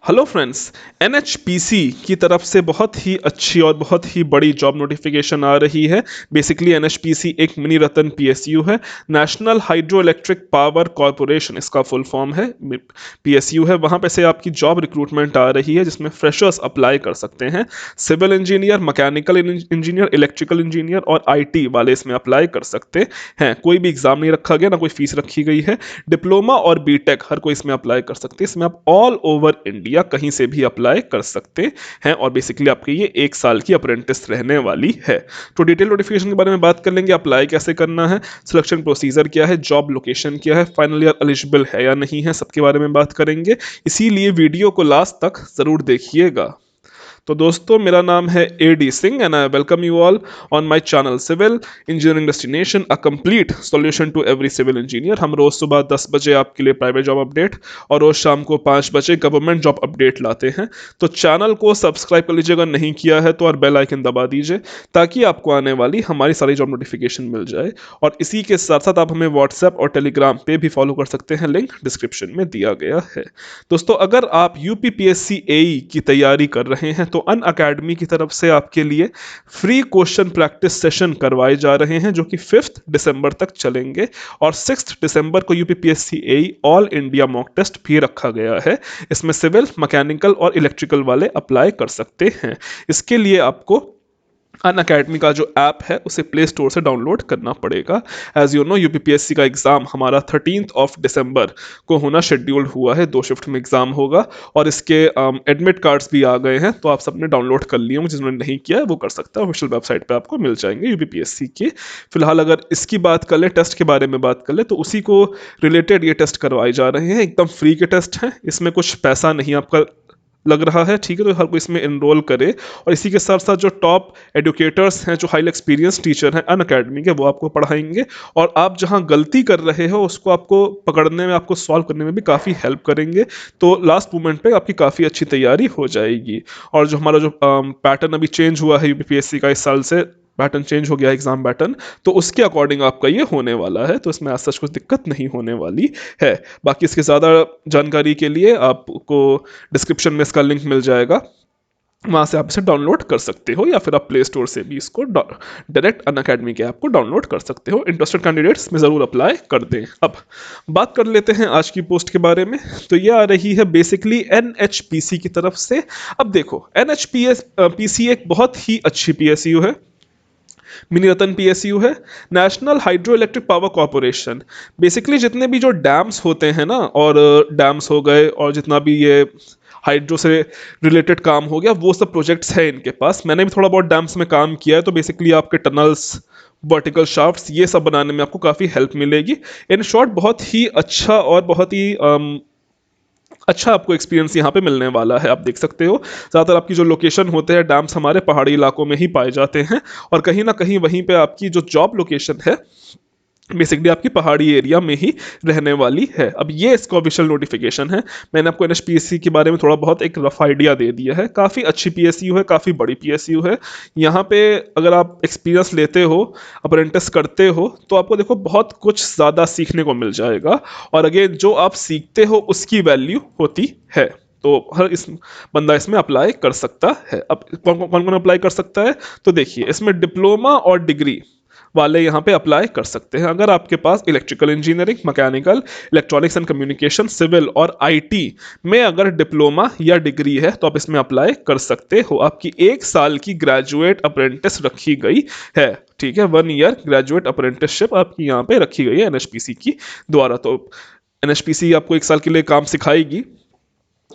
Hello friends, NHPC की तरफ से बहुत ही अच्छी और बहुत ही बड़ी जॉब नोटिफिकेशन आ रही है। बेसिकली एनएचपीसी एक मिनी रतन पीएसयू है। National hydro electric power corporation इसका फुल फॉर्म है, पीएसयू है। वहाँ पे से आपकी जॉब रिक्रूटमेंट आ रही है जिसमें फ्रेशर्स अप्लाई कर सकते हैं। Civil engineer, mechanical engineer, electrical engineer और आईटी वाले इसमें अप्लाई कर सकते हैं। कोई भी एग्जाम नहीं रखा गया, ना कोई फीस रखी गई है। डिप्लोमा और बीटेक हर कोई इसमें अप्लाई कर सकते हैं। इसमें आप ऑल ओवर इंडिया कहीं से भी अप्लाई कर सकते हैं और बेसिकली आपकी ये 1 साल की अप्रेंटिस रहने वाली है। तो डिटेल नोटिफिकेशन के बारे में बात कर लेंगे। अप्लाई कैसे करना है, सिलेक्शन प्रोसीजर क्या है, जॉब लोकेशन क्या है, फाइनल ईयर एलिजिबल है या नहीं है, सबके बारे में बात करेंगे। इसीलिए वीडियो को लास्ट तक जरूर देखिएगा। तो दोस्तों, मेरा नाम है AD Singh and I welcome you all on my channel civil engineering destination, a complete solution to every civil engineer. हम रोज सुबह 10 बजे आपके लिए प्राइवेट जॉब अपडेट और रोज शाम को 5 बजे गवर्नमेंट जॉब अपडेट लाते हैं। तो चैनल को सब्सक्राइब कर लीजिएगा, नहीं किया है तो, और बेल आइकन दबा दीजिए ताकि आपको आने वाली हमारी सारी जॉब नोटिफिकेशन मिल जाए। और इसी के साथ साथ आप हमें व्हाट्सएप और टेलीग्राम पे भी फॉलो कर सकते हैं, लिंक डिस्क्रिप्शन में दिया गया है। दोस्तों, अगर आप यूपीपीएससी एई की तैयारी कर रहे हैं तो अन अकेडमी की तरफ से आपके लिए फ्री क्वेश्चन प्रैक्टिस सेशन करवाए जा रहे हैं जो कि 5 दिसंबर तक चलेंगे। और 6 दिसंबर को यूपीपीएससी एई ऑल इंडिया मॉक टेस्ट भी रखा गया है। इसमें सिविल, मैकेनिकल और इलेक्ट्रिकल वाले अप्लाई कर सकते हैं। इसके लिए आपको अन अकेडमी का जो ऐप है उसे प्ले स्टोर से डाउनलोड करना पड़ेगा। एज यू नो, यूपीपीएससी का एग्ज़ाम हमारा 13 दिसंबर को होना शेड्यूल्ड हुआ है। 2 शिफ्ट में एग्ज़ाम होगा और इसके एडमिट कार्ड्स भी आ गए हैं, तो आप सबने डाउनलोड कर लिए होंगे। जिन्होंने नहीं किया है वो कर सकता है, ऑफिशियल वेबसाइट पे आपको मिल जाएंगे यूपीपीएससी के। फिलहाल अगर इसकी बात कर ले, टेस्ट के बारे में बात कर ले, तो उसी को रिलेटेड ये टेस्ट करवाए जा रहे हैं। एकदम फ्री के टेस्ट हैं, इसमें कुछ पैसा नहीं आपका लग रहा है, ठीक है। तो हर कोई इसमें इनरोल करे। और इसी के साथ साथ जो टॉप एडुकेटर्स हैं, जो हाईली एक्सपीरियंस टीचर हैं अन अकेडमी के, वो आपको पढ़ाएंगे। और आप जहां गलती कर रहे हो उसको आपको पकड़ने में, आपको सॉल्व करने में भी काफ़ी हेल्प करेंगे। तो लास्ट मोमेंट पे आपकी काफ़ी अच्छी तैयारी हो जाएगी। और जो हमारा जो पैटर्न अभी चेंज हुआ है यूपीपीएससी का, इस साल से पैटर्न चेंज हो गया एग्जाम पैटर्न, तो उसके अकॉर्डिंग आपका ये होने वाला है। तो इसमें आज सच कुछ दिक्कत नहीं होने वाली है। बाकी इसके ज़्यादा जानकारी के लिए आपको डिस्क्रिप्शन में इसका लिंक मिल जाएगा, वहाँ से आप इसे डाउनलोड कर सकते हो, या फिर आप प्ले स्टोर से भी इसको डायरेक्ट अन अकेडमी के ऐप को डाउनलोड कर सकते हो। इंटरेस्टेड कैंडिडेट्स में ज़रूर अप्लाई कर दें। अब बात कर लेते हैं आज की पोस्ट के बारे में। तो ये आ रही है बेसिकली एनएचपीसी की तरफ से। अब देखो, पीसी एक बहुत ही अच्छी पीएसयू है, मिनी रतन पीएसयू है। National hydro electric power corporation, basically जितने भी जो डैम्स होते हैं ना, और डैम्स हो गए और जितना भी ये हाइड्रो से रिलेटेड काम हो गया, वो सब प्रोजेक्ट्स है इनके पास। मैंने भी थोड़ा बहुत डैम्स में काम किया है, तो बेसिकली आपके टनल्स, वर्टिकल शाफ्ट्स, ये सब बनाने में आपको काफ़ी हेल्प मिलेगी। इन शॉर्ट, बहुत ही अच्छा और बहुत ही अच्छा आपको एक्सपीरियंस यहाँ पे मिलने वाला है। आप देख सकते हो, ज़्यादातर आपकी जो लोकेशन होते हैं डैम्स हमारे पहाड़ी इलाकों में ही पाए जाते हैं। और कहीं ना कहीं वहीं पे आपकी जो जॉब लोकेशन है बेसिकली आपकी पहाड़ी एरिया में ही रहने वाली है। अब ये इसका ऑफिशियल नोटिफिकेशन है। मैंने आपको एनएचपीएससी के बारे में थोड़ा बहुत एक रफ आइडिया दे दिया है। काफ़ी अच्छी पीएसयू है, काफ़ी बड़ी पीएसयू है। यहाँ पे अगर आप एक्सपीरियंस लेते हो, अप्रेंटिस करते हो, तो आपको देखो बहुत कुछ ज़्यादा सीखने को मिल जाएगा। और अगेन, जो आप सीखते हो उसकी वैल्यू होती है। तो हर इस बंदा इसमें अप्लाई कर सकता है। अब कौन कौन अप्लाई कर सकता है, तो देखिए, इसमें डिप्लोमा और डिग्री वाले यहाँ पे अप्लाई कर सकते हैं। अगर आपके पास electrical engineering, mechanical, electronics and communication, civil और आईटी में अगर डिप्लोमा या डिग्री है तो आप इसमें अप्लाई कर सकते हो। आपकी 1 साल की ग्रेजुएट अप्रेंटिस रखी गई है, ठीक है। 1 ईयर ग्रेजुएट अप्रेंटिसशिप आपकी यहाँ पे रखी गई है एनएचपीसी की द्वारा। तो एनएचपीसी आपको 1 साल के लिए काम सिखाएगी।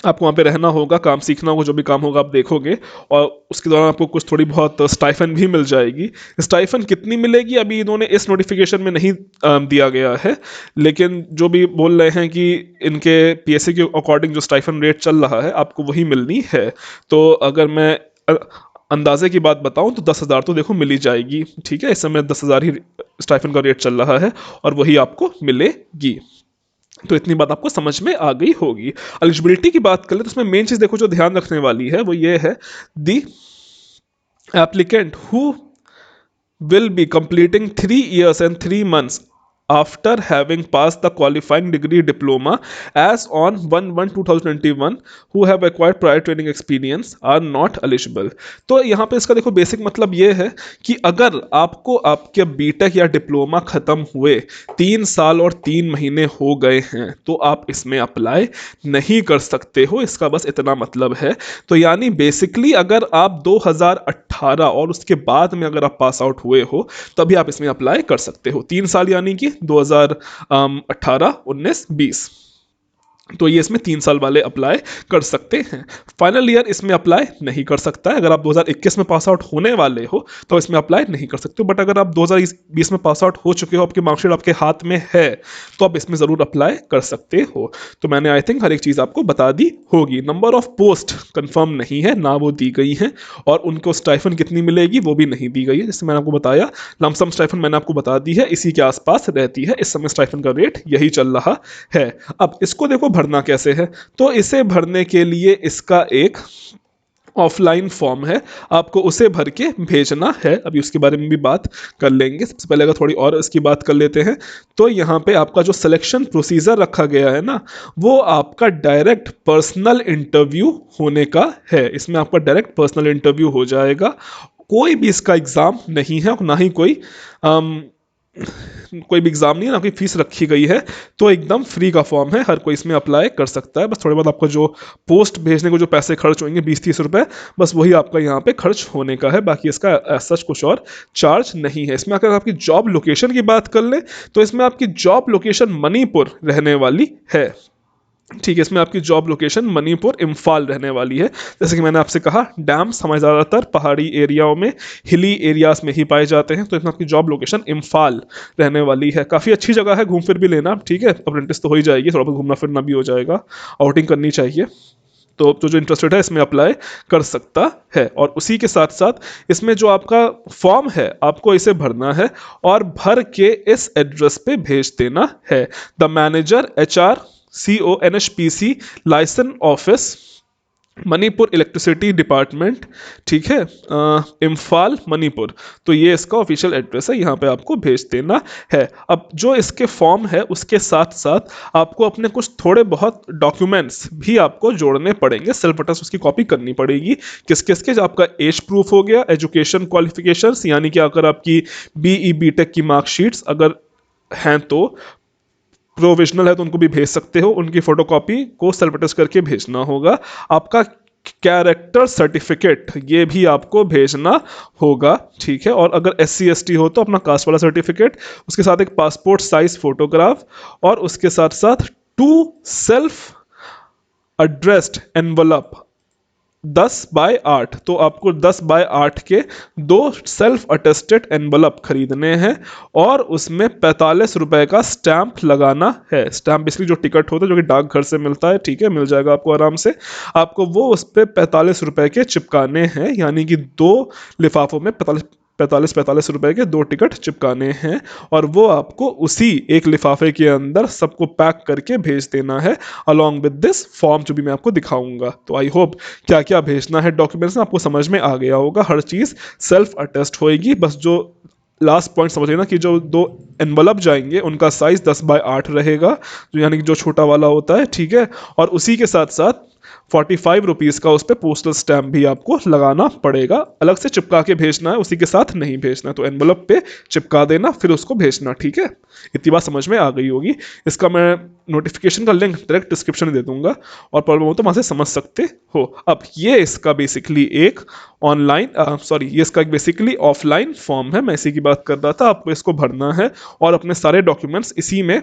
आपको वहाँ पे रहना होगा, काम सीखना होगा, जो भी काम होगा आप देखोगे। और उसके दौरान आपको कुछ थोड़ी बहुत स्टाइफन भी मिल जाएगी। स्टाइफन कितनी मिलेगी अभी इन्होंने इस नोटिफिकेशन में नहीं दिया गया है, लेकिन जो भी बोल रहे हैं कि इनके पीएससी के अकॉर्डिंग जो स्टाइफन रेट चल रहा है आपको वही मिलनी है। तो अगर मैं अंदाजे की बात बताऊं तो 10,000 तो देखो मिल ही जाएगी, ठीक है। इस समय 10,000 ही स्टाइफन का रेट चल रहा है और वही आपको मिलेगी। तो इतनी बात आपको समझ में आ गई होगी। एलिजिबिलिटी की बात करें तो उसमें मेन चीज देखो जो ध्यान रखने वाली है वो ये है, the applicant who will be completing 3 years and 3 months after having passed the qualifying degree diploma as on 1/1/2021 who have acquired prior training experience are not eligible। तो यहाँ पे इसका देखो बेसिक मतलब ये है कि अगर आपको आपके बीटेक या डिप्लोमा खत्म हुए 3 साल और 3 महीने हो गए हैं तो आप इसमें अप्लाई नहीं कर सकते हो, इसका बस इतना मतलब है। तो यानी बेसिकली अगर आप 2018 और उसके बाद में अगर आप पास आउट हुए हो तभी आप इसमें अप्लाई कर सकते हो। 3 साल यानी कि 2018, 19, 20, तो ये इसमें 3 साल वाले अप्लाई कर सकते हैं। फाइनल ईयर इसमें अप्लाई नहीं कर सकता है। अगर आप 2021 में पास आउट होने वाले हो तो इसमें अप्लाई नहीं कर सकते हो, बट अगर आप 2020 में पास आउट हो चुके हो, आपकी मार्कशीट आपके हाथ में है, तो आप इसमें ज़रूर अप्लाई कर सकते हो। तो मैंने आई थिंक हर एक चीज़ आपको बता दी होगी। नंबर ऑफ पोस्ट कंफर्म नहीं है ना, वो दी गई हैं, और उनको स्टाइफन कितनी मिलेगी वो भी नहीं दी गई है। जैसे मैंने आपको बताया लमसम स्टाइफन मैंने आपको बता दी है, इसी के आसपास रहती है। इस समय स्टाइफन का रेट यही चल रहा है। अब इसको देखो भरना कैसे है, तो इसे भरने के लिए इसका एक ऑफलाइन फॉर्म है, आपको उसे भर के भेजना है। अभी उसके बारे में भी बात कर लेंगे। सबसे पहले अगर थोड़ी और इसकी बात कर लेते हैं तो यहाँ पे आपका जो सिलेक्शन प्रोसीजर रखा गया है ना, वो आपका डायरेक्ट पर्सनल इंटरव्यू होने का है। इसमें आपका डायरेक्ट पर्सनल इंटरव्यू हो जाएगा। कोई भी इसका एग्ज़ाम नहीं है, ना ही कोई भी एग्ज़ाम नहीं है, ना कोई फीस रखी गई है। तो एकदम फ्री का फॉर्म है, हर कोई इसमें अप्लाई कर सकता है। बस थोड़े बहुत आपका जो पोस्ट भेजने को जो पैसे खर्च होंगे 20-30 रुपए, बस वही आपका यहाँ पे खर्च होने का है। बाकी इसका सच कुछ और चार्ज नहीं है। इसमें अगर आपकी जॉब लोकेशन की बात कर ले तो इसमें आपकी जॉब लोकेशन मणिपुर रहने वाली है। ठीक है, इसमें आपकी जॉब लोकेशन मणिपुर इम्फाल रहने वाली है। जैसे कि मैंने आपसे कहा डैम्स हमारे ज़्यादातर पहाड़ी एरियाओं में, हिली एरियाज में ही पाए जाते हैं, तो इसमें आपकी जॉब लोकेशन इम्फाल रहने वाली है। काफ़ी अच्छी जगह है, घूम फिर भी लेना, ठीक है, अप्रेंटिस तो हो ही जाएगी, थोड़ा बहुत घूमना फिरना भी हो जाएगा, आउटिंग करनी चाहिए। तो जो इंटरेस्टेड है इसमें अप्लाई कर सकता है। और उसी के साथ साथ इसमें जो आपका फॉर्म है आपको इसे भरना है और भर के इस एड्रेस पे भेज देना है। The manager HR CONHPC licence office Manipur electricity department, ठीक है, इम्फाल मणिपुर। तो ये इसका ऑफिशियल एड्रेस है, यहाँ पे आपको भेज देना है। अब जो इसके फॉर्म है उसके साथ साथ आपको अपने कुछ थोड़े बहुत डॉक्यूमेंट्स भी आपको जोड़ने पड़ेंगे, सेल्फ अटेस्ट उसकी कॉपी करनी पड़ेगी। किस किस के, आपका एज प्रूफ हो गया, एजुकेशन क्वालिफिकेशंस यानी कि अगर आपकी BE BTech की मार्कशीट्स अगर हैं तो प्रोविजनल है तो उनको भी भेज सकते हो, उनकी फोटोकॉपी को सेल्फ अटेस्ट करके भेजना होगा। आपका कैरेक्टर सर्टिफिकेट ये भी आपको भेजना होगा, ठीक है। और अगर SC ST हो तो अपना कास्ट वाला सर्टिफिकेट, उसके साथ एक पासपोर्ट साइज फोटोग्राफ, और उसके साथ साथ 2 सेल्फ एड्रेस्ड एनवलप 10x8, तो आपको 10x8 के 2 सेल्फ अटेस्टेड एनवलप खरीदने हैं और उसमें 45 रुपए का स्टैंप लगाना है। स्टैंप बेसिकली जो टिकट होता है जो कि डाकघर से मिलता है, ठीक है, मिल जाएगा आपको आराम से। आपको वो उस पर 45 रुपए के चिपकाने हैं, यानी कि 2 लिफाफों में 45 रुपए के 2 टिकट चिपकाने हैं, और वो आपको उसी एक लिफाफे के अंदर सबको पैक करके भेज देना है अलॉन्ग विद दिस फॉर्म जो भी मैं आपको दिखाऊंगा। तो आई होप क्या क्या भेजना है डॉक्यूमेंट्स में आपको समझ में आ गया होगा। हर चीज़ सेल्फ अटेस्ट होएगी। बस जो लास्ट पॉइंट समझ लेना कि जो 2 एनवलप जाएंगे उनका साइज 10x8 रहेगा, जो यानी कि जो छोटा वाला होता है, ठीक है। और उसी के साथ साथ 45 रुपीज़ का उस पर पोस्टल स्टैम्प भी आपको लगाना पड़ेगा। अलग से चिपका के भेजना है, उसी के साथ नहीं भेजना है। तो एनवलप पे चिपका देना फिर उसको भेजना, ठीक है। इतनी बात समझ में आ गई होगी। इसका मैं नोटिफिकेशन का लिंक डायरेक्ट डिस्क्रिप्शन में दे दूंगा, और प्रॉब्लम हो तो वहाँ से समझ सकते हो। अब ये इसका बेसिकली एक ये इसका एक बेसिकली ऑफलाइन फॉर्म है। मैं इसी की बात कर रहा था। आपको इसको भरना है और अपने सारे डॉक्यूमेंट्स इसी में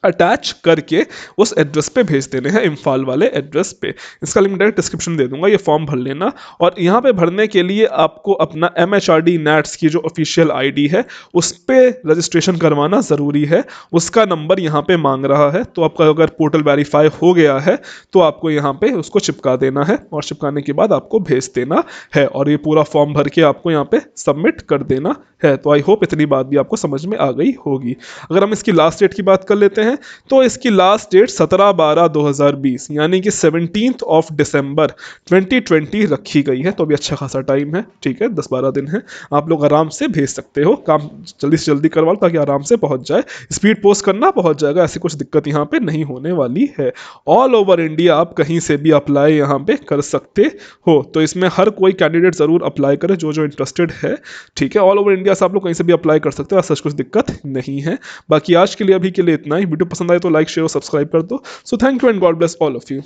अटैच करके उस एड्रेस पे भेज देने हैं, इम्फाल वाले एड्रेस पे। इसका लिंक डायरेक्ट डिस्क्रिप्शन दे दूंगा, ये फॉर्म भर लेना। और यहाँ पे भरने के लिए आपको अपना MHRD NATS की जो ऑफिशियल ID है उस पर रजिस्ट्रेशन करवाना ज़रूरी है। उसका नंबर यहाँ पे मांग रहा है, तो आपका अगर पोर्टल वेरीफाई हो गया है तो आपको यहाँ पे उसको चिपका देना है, और चिपकाने के बाद आपको भेज देना है, और ये पूरा फॉर्म भर के आपको यहाँ पे सबमिट कर देना है। तो आई होप इतनी बात भी आपको समझ में आ गई होगी। अगर हम इसकी लास्ट डेट की बात कर लेते लेते हैं तो इसकी लास्ट डेट 17/12/2020 यानी कि 17th ऑफ दिसंबर 2020 रखी गई है। तो अभी अच्छा खासा टाइम है, ठीक है, 10-12 दिन है, आप लोग आराम से भेज सकते हो। काम जल्दी से जल्दी करवा लो ताकि आराम से पहुंच जाए। स्पीड पोस्ट करना पहुंच जाएगा, ऐसी कुछ दिक्कत यहाँ पे नहीं होने वाली है। ऑल ओवर इंडिया आप कहीं से भी अप्लाई यहाँ पे कर सकते हो। तो इसमें हर कोई कैंडिडेट जरूर अप्लाई करे जो जो इंटरेस्टेड है, ठीक है। ऑल ओवर इंडिया से आप लोग कहीं से भी अप्लाई कर सकते हो, ऐसा कुछ दिक्कत नहीं है। बाकी आज के लिए अभी के लिए इतना ही। वीडियो पसंद आए तो लाइक शेयर और सब्सक्राइब कर दो। So thank you and God bless all of you.